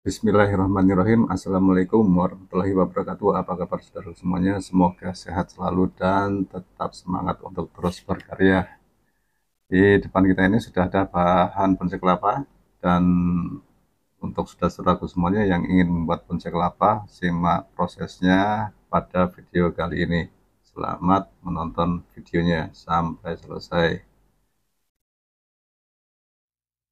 Bismillahirrahmanirrahim. Assalamualaikum warahmatullahi wabarakatuh. Apa kabar saudara semuanya? Semoga sehat selalu dan tetap semangat untuk terus berkarya. Di depan kita ini sudah ada bahan ponse kelapa, dan untuk saudara-saudaraku semuanya yang ingin membuat ponse kelapa, simak prosesnya pada video kali ini. Selamat menonton videonya sampai selesai.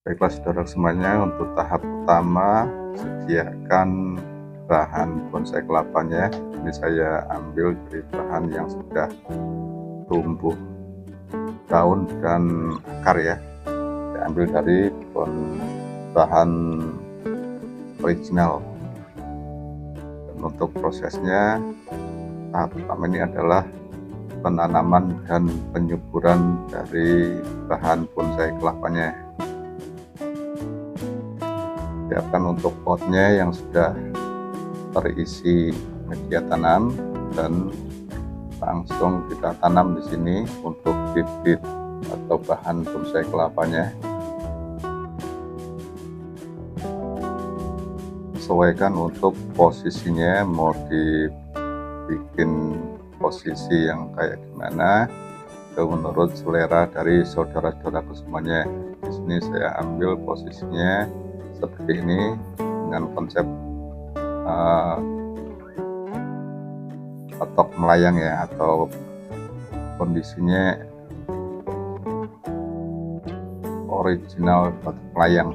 Baiklah saudara semuanya, untuk tahap pertama sediakan bahan bonsai kelapanya. Ini saya ambil dari bahan yang sudah tumbuh daun dan akar ya. Saya ambil dari bahan original. Dan untuk prosesnya, tahap pertama ini adalah penanaman dan penyuburan dari bahan bonsai kelapanya. Siapkan untuk potnya yang sudah terisi media tanam, dan langsung kita tanam di sini untuk bibit atau bahan bonsai kelapanya. Sesuaikan untuk posisinya, mau dibikin posisi yang kayak gimana, itu menurut selera dari saudara-saudaraku semuanya. Di sini saya ambil posisinya seperti ini dengan konsep patok melayang ya, atau kondisinya original patok melayang.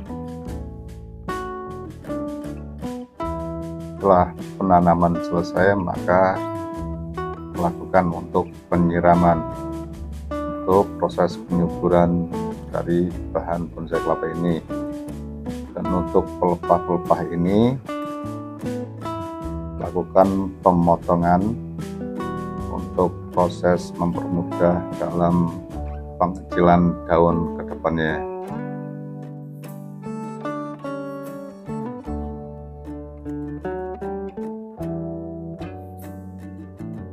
Setelah penanaman selesai, maka lakukan untuk penyiraman untuk proses penyuburan dari bahan bonsai kelapa ini. Dan untuk pelepah-pelepah ini lakukan pemotongan untuk proses mempermudah dalam pengecilan daun ke depannya.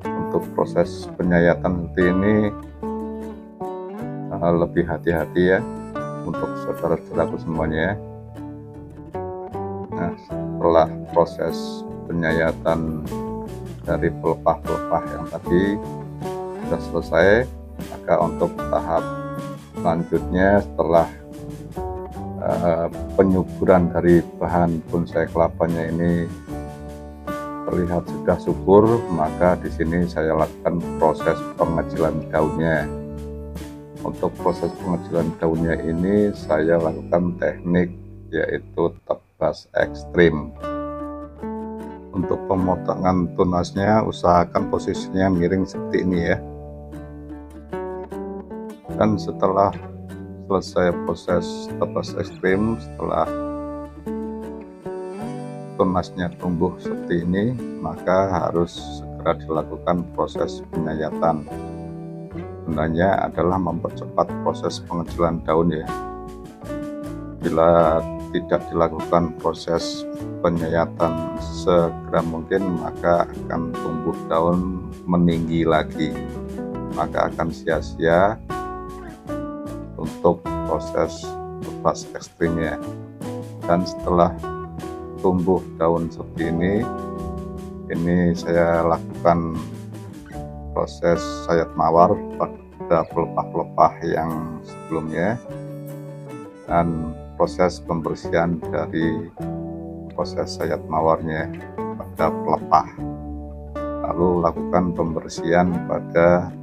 Untuk proses penyayatan seperti ini lebih hati-hati ya untuk saudara-saudaraku semuanya. Nah, setelah proses penyayatan dari pelepah-pelepah yang tadi sudah selesai, maka untuk tahap selanjutnya setelah penyuburan dari bahan bonsai kelapanya ini terlihat sudah subur, maka di sini saya lakukan proses pengecilan daunnya. Untuk proses pengecilan daunnya ini saya lakukan teknik yaitu tebas ekstrim. Untuk pemotongan tunasnya usahakan posisinya miring seperti ini ya. Dan setelah selesai proses tebas ekstrim, setelah tunasnya tumbuh seperti ini, maka harus segera dilakukan proses penyayatan. Gunanya adalah mempercepat proses pengecilan daun ya. Bila tidak dilakukan proses penyayatan segera mungkin, maka akan tumbuh daun meninggi lagi, maka akan sia-sia untuk proses tebas ekstrimnya. Dan setelah tumbuh daun seperti ini saya lakukan proses sayat mawar pada pelepah-pelepah yang sebelumnya, dan proses pembersihan dari proses sayat mawarnya pada pelepah. Lalu lakukan pembersihan pada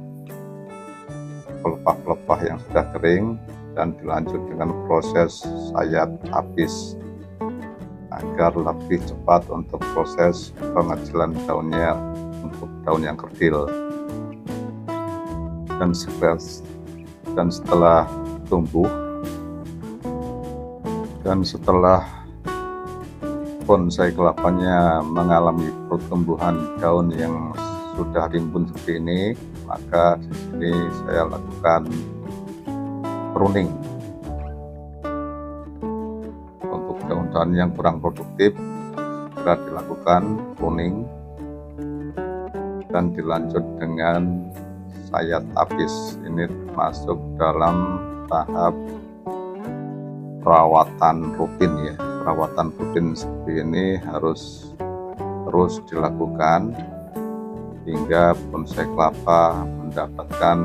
pelepah-pelepah yang sudah kering, dan dilanjut dengan proses sayat habis agar lebih cepat untuk proses pengecilan daunnya untuk daun yang kerdil. Dan setelah tumbuh dan setelah bonsai kelapanya mengalami pertumbuhan daun yang sudah rimbun seperti ini, maka di sini saya lakukan pruning. Untuk daun-daun yang kurang produktif segera dilakukan pruning, dan dilanjut dengan sayat habis. Ini masuk dalam tahap perawatan rutin ya. perawatan rutin seperti ini harus terus dilakukan hingga bonsai kelapa mendapatkan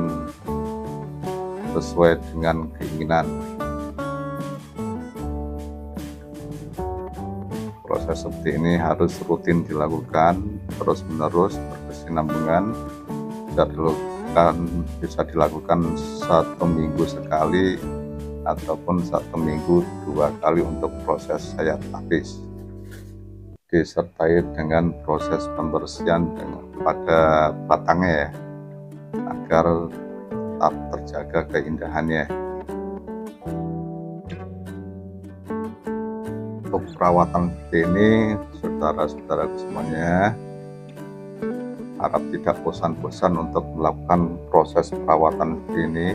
sesuai dengan keinginan. Proses seperti ini harus rutin dilakukan terus-menerus berkesinambungan. Bisa dilakukan 1 minggu sekali ataupun 1 minggu 2 kali untuk proses sayat tapis, disertai dengan proses pembersihan pada batangnya ya, agar tetap terjaga keindahannya. Untuk perawatan seperti ini, saudara-saudara semuanya, harap tidak bosan-bosan untuk melakukan proses perawatan seperti ini,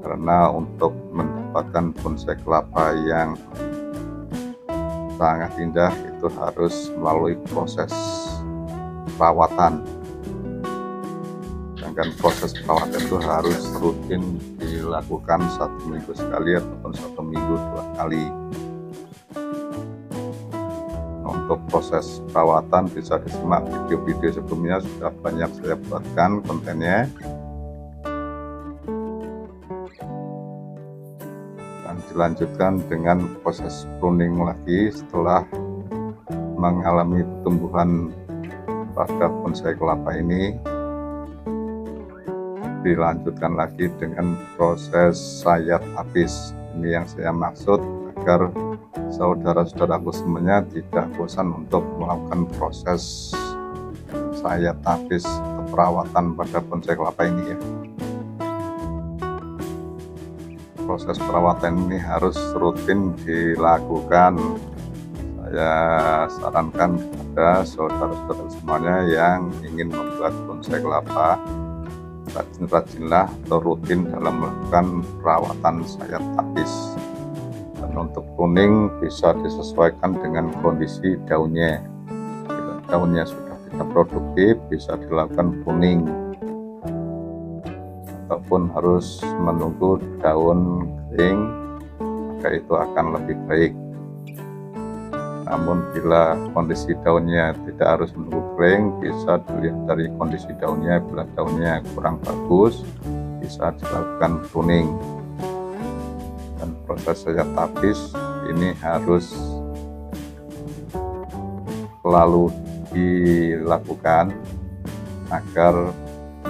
karena untuk mendapatkan bonsai kelapa yang sangat indah itu harus melalui proses perawatan. Sedangkan proses perawatan itu harus rutin dilakukan 1 minggu sekali ataupun 1 minggu 2 kali. Untuk proses perawatan bisa disimak video-video sebelumnya, sudah banyak saya buatkan kontennya. Dan dilanjutkan dengan proses pruning lagi setelah mengalami tumbuhan pada bonsai kelapa ini. Dilanjutkan lagi dengan proses sayat tapis. Ini yang saya maksud agar saudara-saudaraku semuanya tidak bosan untuk melakukan proses sayat tapis atau perawatan pada bonsai kelapa ini ya. Proses perawatan ini harus rutin dilakukan. Saya sarankan kepada saudara-saudara semuanya yang ingin membuat bonsai kelapa, rajin-rajinlah atau rutin dalam melakukan perawatan sayat tapis. Dan untuk pruning bisa disesuaikan dengan kondisi daunnya. Bila daunnya sudah tidak produktif, bisa dilakukan pruning, ataupun harus menunggu daun kering, maka itu akan lebih baik. Namun bila kondisi daunnya tidak harus menunggu kering, bisa dilihat dari kondisi daunnya. Bila daunnya kurang bagus, bisa dilakukan pruning. Dan proses sayat tapis ini harus selalu dilakukan agar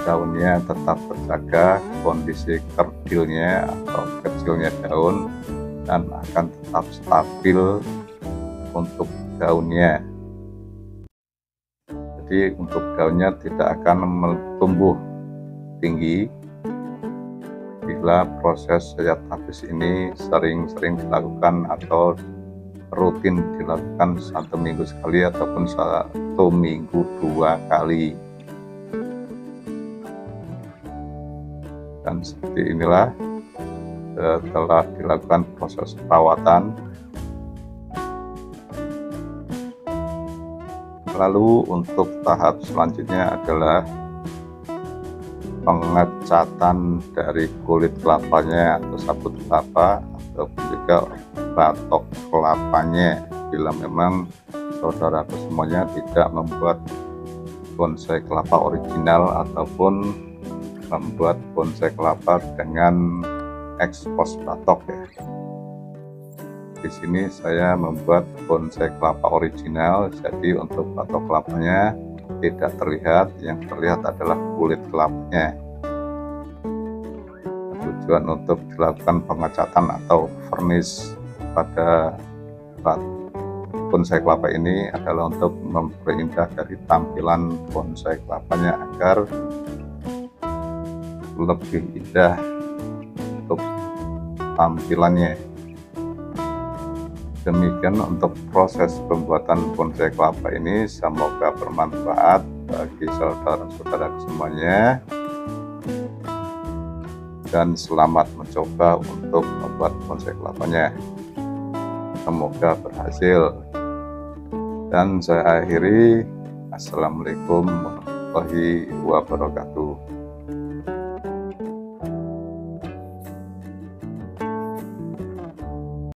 daunnya tetap terjaga kondisi kerdilnya atau kecilnya daun, dan akan tetap stabil untuk daunnya. Jadi untuk daunnya tidak akan tumbuh tinggi bila proses sayat tapis ini sering-sering dilakukan atau rutin dilakukan 1 minggu sekali ataupun 1 minggu 2 kali. Dan seperti inilah setelah dilakukan proses perawatan. Lalu untuk tahap selanjutnya adalah pengecatan dari kulit kelapanya atau sabut kelapa, ataupun juga batok kelapanya bila memang saudaraku semuanya tidak membuat bonsai kelapa original ataupun membuat bonsai kelapa dengan ekspos batok ya. Di sini saya membuat bonsai kelapa original, jadi untuk batok kelapanya tidak terlihat, yang terlihat adalah kulit kelapanya. Tujuan untuk dilakukan pengecatan atau varnish pada bonsai kelapa ini adalah untuk memperindah dari tampilan bonsai kelapanya agar lebih indah untuk tampilannya. Demikian untuk proses pembuatan bonsai kelapa ini, semoga bermanfaat bagi saudara-saudara semuanya, dan selamat mencoba untuk membuat bonsai kelapanya. Semoga berhasil. Dan saya akhiri, Assalamualaikum warahmatullahi wabarakatuh.